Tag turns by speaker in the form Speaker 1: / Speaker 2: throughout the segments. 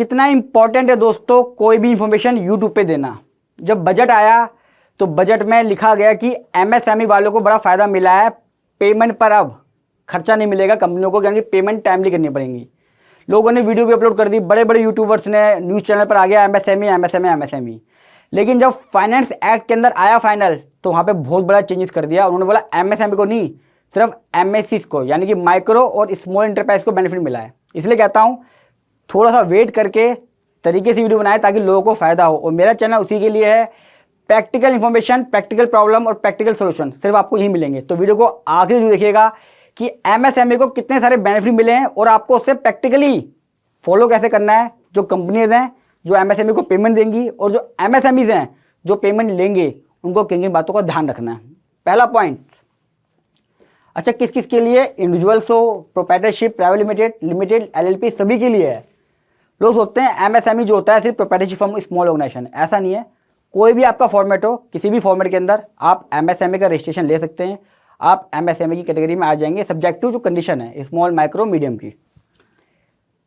Speaker 1: कितना इंपॉर्टेंट है दोस्तों कोई भी इंफॉर्मेशन यूट्यूब पे देना। जब बजट आया तो बजट में लिखा गया कि एमएसएमई वालों को बड़ा फ़ायदा मिला है, पेमेंट पर अब खर्चा नहीं मिलेगा कंपनियों को, यानी पेमेंट टाइमली करनी पड़ेगी। लोगों ने वीडियो भी अपलोड कर दी, बड़े बड़े यूट्यूबर्स ने, न्यूज़ चैनल पर आ गया एमएसएमई एमएसएमई एमएसएमई। लेकिन जब फाइनेंस एक्ट के अंदर आया फाइनल तो वहाँ पे बहुत बड़ा चेंजेस कर दिया। उन्होंने बोला एमएसएमई को नहीं, सिर्फ एमएससीज को, यानी कि माइक्रो और स्मॉल एंटरप्राइज को बेनिफिट मिला है। इसलिए कहता हूँ थोड़ा सा वेट करके तरीके से वीडियो बनाए ताकि लोगों को फ़ायदा हो। और मेरा चैनल उसी के लिए है, प्रैक्टिकल इन्फॉर्मेशन, प्रैक्टिकल प्रॉब्लम और प्रैक्टिकल सोल्यूशन सिर्फ आपको यही मिलेंगे। तो वीडियो को आखिर जरूर देखिएगा कि एमएसएमई को कितने सारे बेनिफिट मिले हैं और आपको उससे प्रैक्टिकली फॉलो कैसे करना है। जो कंपनीज हैं जो एमएसएमई को पेमेंट देंगी और जो एमएसएमईज हैं जो पेमेंट लेंगे, उनको किन किन बातों का ध्यान रखना है। पहला पॉइंट, अच्छा किस किस के लिए? इंडिविजुअल्स हो, प्रोप्राइटरशिप, प्राइवेट लिमिटेड, एलएलपी, सभी के लिए है। लोग सोचते हैं एमएसएमई जो होता है सिर्फ प्रोप्राइटरशिप फॉर्म, स्मॉल ऑर्गेनाइजेशन। ऐसा नहीं है, कोई भी आपका फॉर्मेट हो, किसी भी फॉर्मेट के अंदर आप एमएसएमई का रजिस्ट्रेशन ले सकते हैं। आप एमएसएमई की कैटेगरी में आ जाएंगे, सब्जेक्ट टू जो कंडीशन है स्मॉल, माइक्रो, मीडियम की।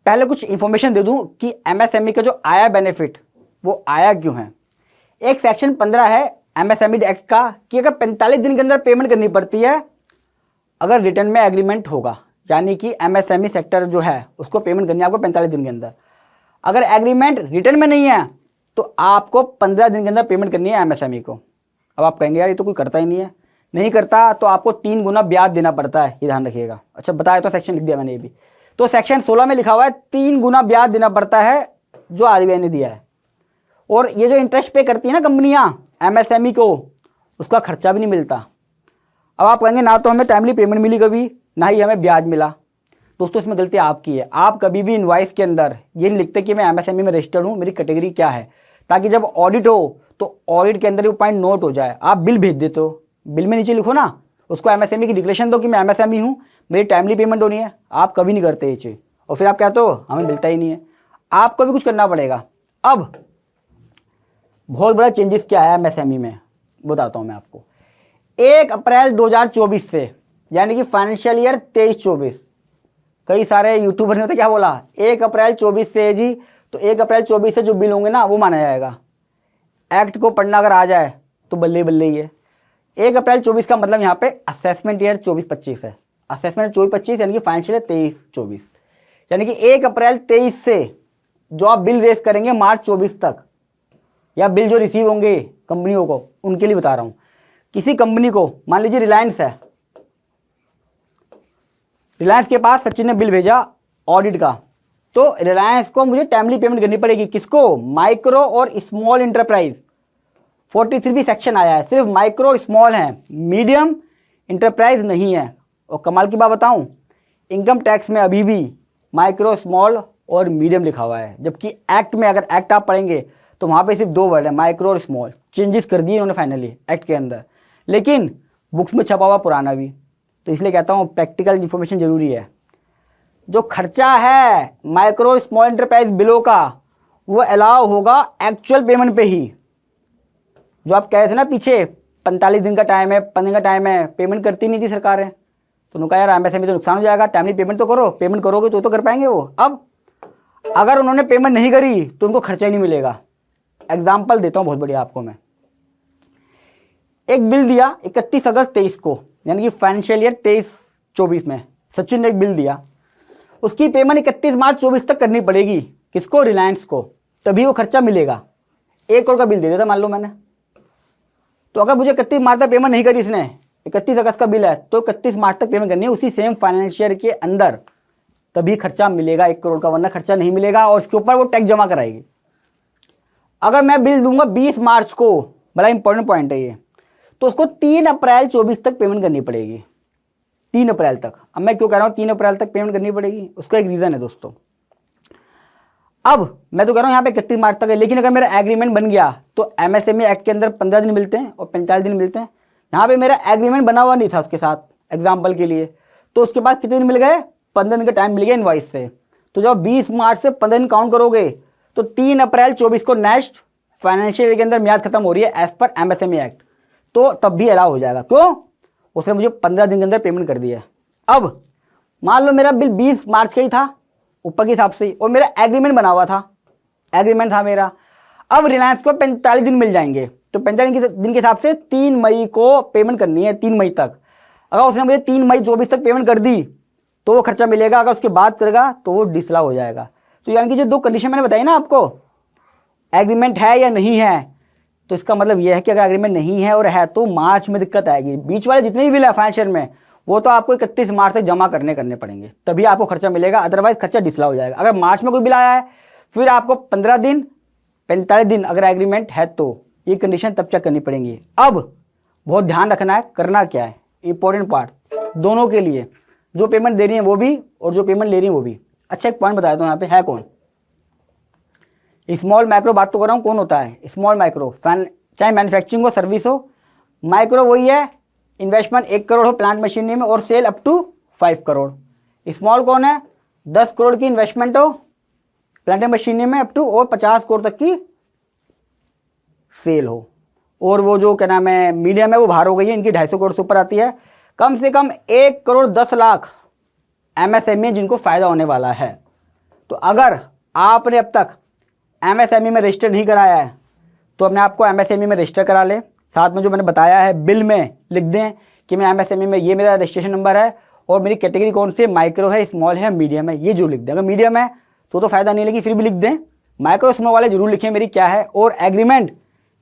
Speaker 1: पहले कुछ इन्फॉर्मेशन दे दूं कि एमएसएमई का जो आया बेनिफिट वो आया क्यों है। एक सेक्शन 15 है एमएसएमई एक्ट का कि अगर 45 दिन के अंदर पेमेंट करनी पड़ती है अगर रिटर्न में एग्रीमेंट होगा, यानी कि एमएसएमई सेक्टर जो है उसको पेमेंट करनी है आपको 45 दिन के अंदर। अगर एग्रीमेंट रिटर्न में नहीं है तो आपको 15 दिन के अंदर पेमेंट करनी है एमएसएमई को। अब आप कहेंगे यार ये तो कोई करता ही नहीं है। नहीं करता तो आपको 3 गुना ब्याज देना पड़ता है, ये ध्यान रखिएगा। अच्छा बताया तो सेक्शन लिख दिया मैंने ये भी, तो सेक्शन 16 में लिखा हुआ है 3 गुना ब्याज देना पड़ता है जो आरबीआई ने दिया है। और ये जो इंटरेस्ट पे करती है ना कंपनियां एमएसएमई को, उसका खर्चा भी नहीं मिलता। अब आप कहेंगे ना तो हमें टाइमली पेमेंट मिली कभी, ना ही हमें ब्याज मिला। दोस्तों इसमें गलती आपकी है। आप कभी भी इनवॉइस के अंदर ये नहीं लिखते कि मैं एमएसएमई में रजिस्टर्ड हूँ, मेरी कैटेगरी क्या है, ताकि जब ऑडिट हो तो ऑडिट के अंदर वो पॉइंट नोट हो जाए। आप बिल भेज देते हो, बिल में नीचे लिखो ना, उसको एमएसएमई की डिक्लेरेशन दो कि मैं एमएसएमई हूँ, मेरी टाइमली पेमेंट होनी है। आप कभी नहीं करते ये चीज़ और फिर आप कहते हो हमें मिलता ही नहीं है। आपको भी कुछ करना पड़ेगा। अब बहुत बड़ा चेंजेस क्या है एमएसएमई में बताता हूँ मैं आपको। 1 अप्रैल 2024 से, यानी कि फाइनेंशियल ईयर 23-24, कई सारे यूट्यूबर ने तो क्या बोला 1 अप्रैल 24 से है जी, तो 1 अप्रैल 24 से जो बिल होंगे ना वो माना जाएगा। एक्ट को पढ़ना अगर आ जाए तो बल्ले बल्ले ही है। 1 अप्रैल 24 का मतलब यहाँ पे असेसमेंट ईयर 24-25 है। असेसमेंट 24-25 यानी कि फाइनेंशियल ईयर 23-24, यानी कि 1 अप्रैल 23 से जो आप बिल रेस करेंगे मार्च 24 तक, या बिल जो रिसीव होंगे कंपनियों को, उनके लिए बता रहा हूँ। किसी कंपनी को मान लीजिए रिलायंस है, रिलायंस के पास सचिन ने बिल भेजा ऑडिट का, तो रिलायंस को मुझे टाइमली पेमेंट करनी पड़ेगी। किसको? माइक्रो और स्मॉल इंटरप्राइज। 43B सेक्शन आया है, सिर्फ माइक्रो और स्मॉल है, मीडियम इंटरप्राइज नहीं है। और कमाल की बात बताऊं, इनकम टैक्स में अभी भी माइक्रो, स्मॉल और मीडियम लिखा हुआ है, जबकि एक्ट में अगर एक्ट आप पढ़ेंगे तो वहाँ पे सिर्फ 2 वर्ड है, माइक्रो और स्मॉल। चेंजेस कर दिए उन्होंने फाइनली एक्ट के अंदर, लेकिन बुक्स में छपा हुआ पुराना भी। तो इसलिए कहता हूँ प्रैक्टिकल इन्फॉर्मेशन ज़रूरी है। जो खर्चा है माइक्रो स्मॉल एंटरप्राइज बिलों का वो अलाउ होगा एक्चुअल पेमेंट पे ही। जो आप कह रहे थे ना पीछे 45 दिन का टाइम है, 15 दिन का टाइम है, पेमेंट करती नहीं थी सरकारें, तो उन्होंने कहा यार एमएसएमई तो नुकसान हो जाएगा, टाइमली पेमेंट तो करो, पेमेंट करोगे तो कर पाएंगे वो। अब अगर उन्होंने पेमेंट नहीं करी तो उनको खर्चा ही नहीं मिलेगा। एग्जाम्पल देता हूँ बहुत बढ़िया आपको मैं। एक बिल दिया 31 अगस्त 23 को, यानी कि फाइनेंशियल ईयर 23-24 में सचिन ने एक बिल दिया, उसकी पेमेंट 31 मार्च 24 तक करनी पड़ेगी। किसको? रिलायंस को, तभी वो खर्चा मिलेगा। 1 करोड़ का बिल दे देता मान लो मैंने, तो अगर मुझे 31 मार्च तक पेमेंट नहीं करी इसने, 31 अगस्त का बिल है तो 31 मार्च तक पेमेंट करनी है उसी सेम फाइनेंशियल ईयर के अंदर, तभी खर्चा मिलेगा 1 करोड़ का, वरना खर्चा नहीं मिलेगा और उसके ऊपर वो टैक्स जमा कराएगी। अगर मैं बिल दूंगा 20 मार्च को, बड़ा इंपॉर्टेंट पॉइंट है ये, तो उसको 3 अप्रैल 24 तक पेमेंट करनी पड़ेगी। 3 अप्रैल तक। अब मैं क्यों कह रहा हूँ 3 अप्रैल तक पेमेंट करनी पड़ेगी, उसका एक रीज़न है दोस्तों। अब मैं तो कह रहा हूँ यहाँ पे 31 मार्च तक है, लेकिन अगर मेरा एग्रीमेंट बन गया तो एमएसएमई एक्ट के अंदर 15 दिन मिलते हैं और 45 दिन मिलते हैं। यहाँ पे मेरा एग्रीमेंट बना हुआ नहीं था उसके साथ, एग्जाम्पल के लिए, तो उसके बाद कितने दिन मिल गए? 15 दिन का टाइम मिल गया इनवॉइस से। तो जब 20 मार्च से 15 दिन काउंट करोगे तो 3 अप्रैल 24 को नेक्स्ट फाइनेंशियल ईयर के अंदर म्याद खत्म हो रही है एज पर एमएसएमई एक्ट, तो तब भी अलाउ हो जाएगा। क्यों? उसने मुझे 15 दिन के अंदर पेमेंट कर दिया है। अब मान लो मेरा बिल 20 मार्च का ही था ऊपर के हिसाब से, और मेरा एग्रीमेंट बना हुआ था एग्रीमेंट था मेरा। अब रिलायंस को 45 दिन मिल जाएंगे, तो 45 दिन के हिसाब से 3 मई को पेमेंट करनी है, 3 मई तक। अगर उसने मुझे 3 मई 24 तक पेमेंट कर दी तो वो खर्चा मिलेगा, अगर उसके बाद करेगा तो वो डिसअलाउ हो जाएगा। तो यानी कि जो 2 कंडीशन मैंने बताई ना आपको, एग्रीमेंट है या नहीं है, तो इसका मतलब यह है कि अगर एग्रीमेंट नहीं है और है तो मार्च में दिक्कत आएगी। बीच वाले जितने भी बिल है फाइनेंशियल में वो तो आपको 31 मार्च तक जमा करने पड़ेंगे, तभी आपको खर्चा मिलेगा, अदरवाइज खर्चा डिसअलाउ हो जाएगा। अगर मार्च में कोई बिल आया है फिर आपको 15 दिन 45 दिन अगर एग्रीमेंट है तो ये कंडीशन तब चेक करनी पड़ेंगी। अब बहुत ध्यान रखना है, करना क्या है, इंपॉर्टेंट पार्ट दोनों के लिए, जो पेमेंट दे रही है वो भी और जो पेमेंट ले रही है वो भी। अच्छा एक पॉइंट बताया तो यहाँ पे है कौन, स्मॉल माइक्रो बात तो कर रहा हूँ, कौन होता है स्मॉल माइक्रो, चाहे मैन्युफैक्चरिंग हो सर्विस हो। माइक्रो वही है इन्वेस्टमेंट 1 करोड़ हो प्लांट मशीनरी में और sale up to 5 crore. Small कौन है 10 करोड़ की इन्वेस्टमेंट हो प्लांट मशीनरी में अप टू और 50 करोड़ तक की सेल हो। और वो जो क्या नाम है मीडियम है वो बाहर हो गई है, इनकी 250 करोड़ से ऊपर आती है। कम से कम 1 करोड़ 10 लाख एमएसएमई जिनको फ़ायदा होने वाला है। तो अगर आपने अब तक एमएसएमई में रजिस्टर नहीं कराया है तो अपने आप को एमएसएमई में रजिस्टर करा ले। साथ में जो मैंने बताया है बिल में लिख दें कि मैं एमएसएमई में ये मेरा रजिस्ट्रेशन नंबर है और मेरी कैटेगरी कौन सी है, माइक्रो है, स्मॉल है, मीडियम है, ये जो लिख दें। अगर मीडियम है तो फ़ायदा नहीं लगी फिर भी लिख दें, माइक्रो स्मॉल वाले जरूर लिखें मेरी क्या है, और एग्रीमेंट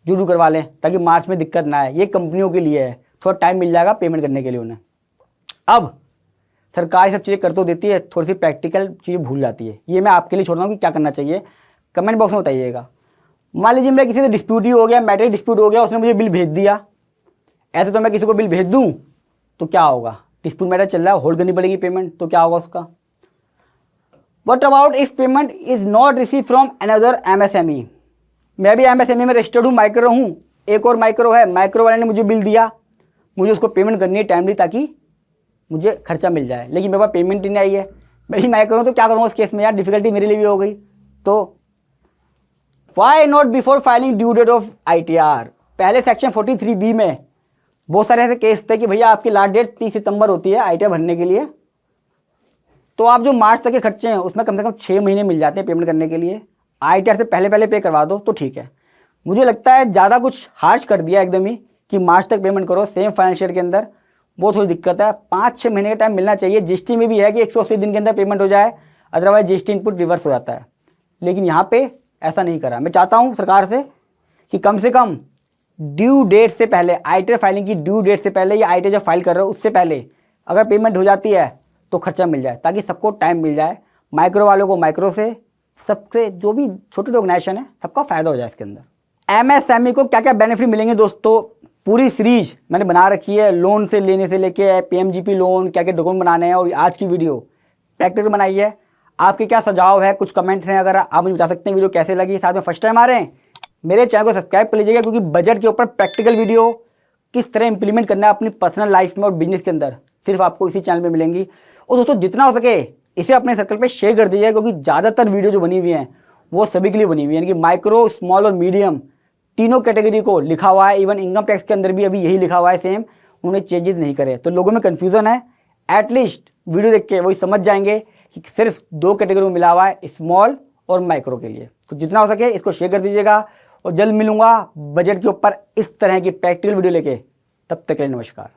Speaker 1: जरूर करवा लें ताकि मार्च में दिक्कत ना आए। ये कंपनियों के लिए है, थोड़ा टाइम मिल जाएगा पेमेंट करने के लिए उन्हें। अब सरकार ये सब चीज़ें कर तो देती है, थोड़ी सी प्रैक्टिकल चीज़ें भूल जाती है। ये मैं आपके लिए छोड़ रहा हूँ कि क्या करना चाहिए, कमेंट बॉक्स में बताइएगा। मान लीजिए मेरा किसी से डिस्प्यूट ही हो गया, मैटर डिस्प्यूट हो गया, उसने मुझे बिल भेज दिया। ऐसे तो मैं किसी को बिल भेज दूँ तो क्या होगा, डिस्प्यूट मैटर चल रहा है, होल्ड करनी पड़ेगी पेमेंट, तो क्या होगा उसका। What about if payment is not receive from another MSME. मैं भी एमएसएमई में रजिस्टर्ड हूँ, माइक्रो हूँ, एक और माइक्रो है, माइक्रो वाले ने मुझे बिल दिया, मुझे उसको पेमेंट करनी है टाइमली ताकि मुझे खर्चा मिल जाए, लेकिन मेरे पास पेमेंट ही नहीं आई है। मैं माइक्रो हूँ तो क्या करूँगा उस केस में यार, डिफिकल्टी मेरे लिए भी हो गई। तो why not before filing due date of ITR। पहले सेक्शन 43B में बहुत सारे ऐसे केस थे कि भैया आपकी लास्ट डेट 30 सितंबर होती है ITR भरने के लिए, तो आप जो मार्च तक के खर्चे हैं उसमें कम से कम 6 महीने मिल जाते हैं पेमेंट करने के लिए। ITR से पहले पे करवा दो तो ठीक है। मुझे लगता है ज़्यादा कुछ हार्श कर दिया एकदम ही कि मार्च तक पेमेंट करो सेम फाइनेंशियल के अंदर, वो थोड़ी दिक्कत है। 5-6 महीने का टाइम मिलना चाहिए। GST में भी है कि 180 दिन के अंदर पेमेंट हो जाए, अदरवाइज GST इनपुट रिवर्स हो जाता है, लेकिन यहाँ पे ऐसा नहीं करा। मैं चाहता हूँ सरकार से कि कम से कम ड्यू डेट से पहले, ITR फाइलिंग की ड्यू डेट से पहले या ITR जब फाइल कर रहे हो उससे पहले अगर पेमेंट हो जाती है तो खर्चा मिल जाए, ताकि सबको टाइम मिल जाए, माइक्रो वालों को माइक्रो से, सबसे जो भी छोटे ऑर्गेनाइजेशन है सबका फ़ायदा हो जाए इसके अंदर। MSME को क्या क्या बेनिफिट मिलेंगे दोस्तों, पूरी सीरीज मैंने बना रखी है, लोन से लेने से लेके PMGP लोन, क्या क्या डॉक्यूमेंट बनाने हैं, और आज की वीडियो प्रैक्टिकल बनाई है। आपके क्या सुझाव है, कुछ कमेंट्स हैं अगर आप मुझे बता सकते हैं वीडियो कैसे लगी। साथ में फर्स्ट टाइम आ रहे हैं मेरे चैनल को सब्सक्राइब कर लीजिएगा, क्योंकि बजट के ऊपर प्रैक्टिकल वीडियो किस तरह इंप्लीमेंट करना है अपनी पर्सनल लाइफ में और बिजनेस के अंदर सिर्फ आपको इसी चैनल में मिलेंगी। और दोस्तों जितना हो सके इसे अपने सर्कल पे शेयर कर दीजिएगा, क्योंकि ज़्यादातर वीडियो जो बनी हुई हैं वो सभी के लिए बनी हुई है, यानी कि माइक्रो, स्मॉल और मीडियम तीनों कैटेगरी को लिखा हुआ है। इवन इनकम टैक्स के अंदर भी अभी यही लिखा हुआ है सेम, उन्होंने चेंजेस नहीं करे। तो लोगों में कन्फ्यूज़न है, एटलीस्ट वीडियो देख के वही समझ जाएंगे कि सिर्फ 2 कैटेगरी में मिला हुआ है, स्मॉल और माइक्रो के लिए। तो जितना हो सके इसको शेयर कर दीजिएगा, और जल्द मिलूंगा बजट के ऊपर इस तरह की प्रैक्टिकल वीडियो लेके। तब तक के लिए नमस्कार।